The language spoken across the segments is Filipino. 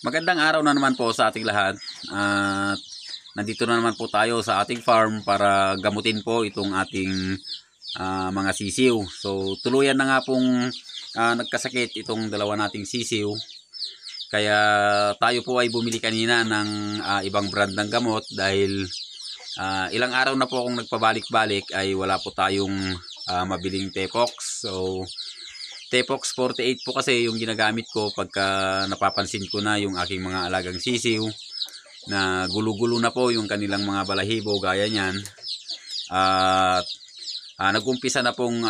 Magandang araw na naman po sa ating lahat. At nandito na naman po tayo sa ating farm para gamutin po itong ating mga sisiw. So tuluyan na nga pong nagkasakit itong dalawa nating sisiw. Kaya tayo po ay bumili kanina ng ibang brand ng gamot dahil ilang araw na po akong nagpabalik-balik ay wala po tayong mabiling Tepox. So Tepox 48 po kasi yung ginagamit ko pagka napapansin ko na yung aking mga alagang sisiw na gulo-gulo na po yung kanilang mga balahibo gaya niyan. At nag-umpisa na pong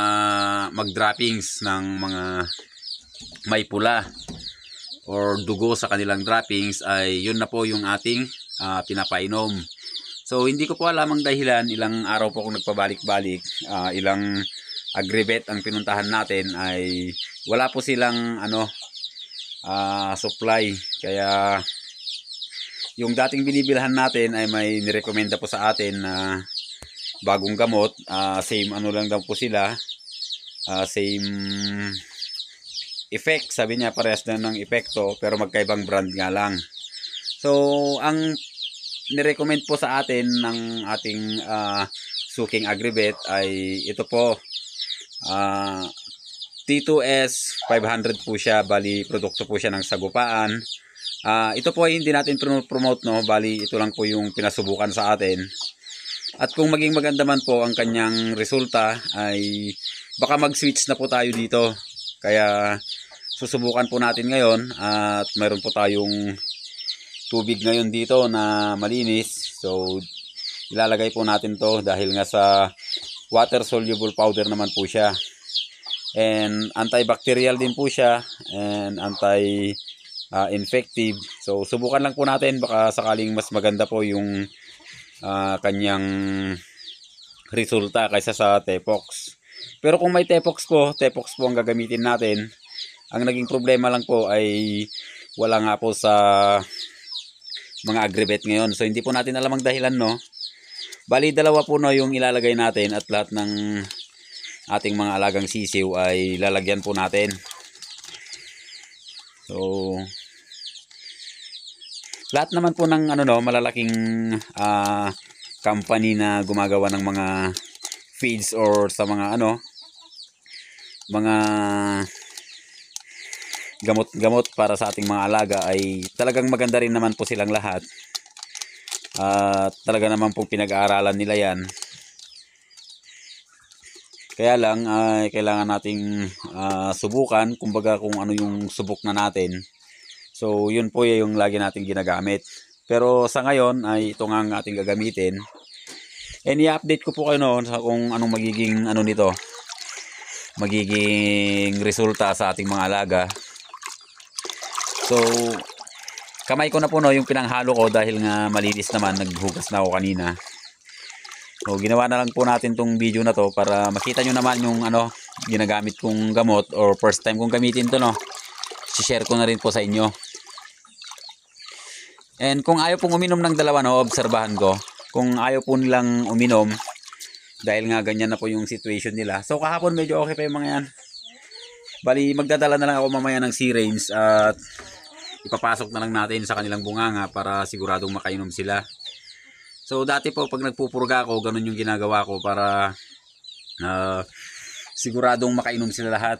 mag-droppings ng mga may pula or dugo sa kanilang droppings, ay yun na po yung ating pinapainom. So hindi ko po alam ang dahilan, ilang araw po akong nagpabalik-balik, ilang Agrivet ang pinuntahan natin ay wala po silang supply. Kaya yung dating binibilhan natin ay may nirekomenda po sa atin na bagong gamot, same lang daw po sila, same effect, sabi niya parehas na ng epekto pero magkaibang brand nga lang. So ang nirecommend po sa atin ng ating suking Agrivet ay ito po, T2S 500 po siya, bali produkto po siya ng sagupaan. Ito po ay hindi natin promote, no, bali ito lang po yung pinasubukan sa atin. At kung maging maganda man po ang kanyang resulta ay baka mag-switch na po tayo dito. Kaya susubukan po natin ngayon at mayroon po tayong tubig ngayon dito na malinis. So ilalagay po natin to dahil nga sa water soluble powder naman po siya. And antibacterial din po siya and anti-infective. So subukan lang po natin, baka sakaling mas maganda po yung kanyang resulta kaysa sa Tepox. Pero kung may Tepox po ang gagamitin natin. Ang naging problema lang po ay wala nga po sa mga Agrivet ngayon. So hindi po natin alam ang dahilan, no. Bali dalawa po no yung ilalagay natin at lahat ng ating mga alagang sisiw ay lalagyan po natin. So lahat naman po ng malalaking company na gumagawa ng mga feeds or sa mga mga gamot para sa ating mga alaga ay talagang maganda rin naman po silang lahat. Talaga naman pong pinag-aaralan nila yan. Kaya lang ay kailangan nating subukan, kumbaga kung ano yung subok na natin. So yun po yung lagi nating ginagamit. Pero sa ngayon ay ito nga ang ating gagamitin. And i-update ko po kayo kung anong magiging nito. Magiging resulta sa ating mga alaga. So kamay ko na po yung pinanghalo ko dahil nga malinis naman, naghugas na ako kanina. So ginawa na lang po natin tong video na to para makita nyo naman yung ginagamit kong gamot or first time kong gamitin to, no. I-share ko na rin po sa inyo. And kung ayaw pong uminom ng dalawa, obserbahan ko. Kung ayaw po nilang uminom dahil nga ganyan na po yung situation nila. So kahapon medyo okay pa yung mga yan. Bali magdadala na lang ako mamaya ng C-Range at ipapasok na lang natin sa kanilang bunganga para siguradong makainom sila. So dati po pag nagpupurga ako, ganun yung ginagawa ko para siguradong makainom sila lahat.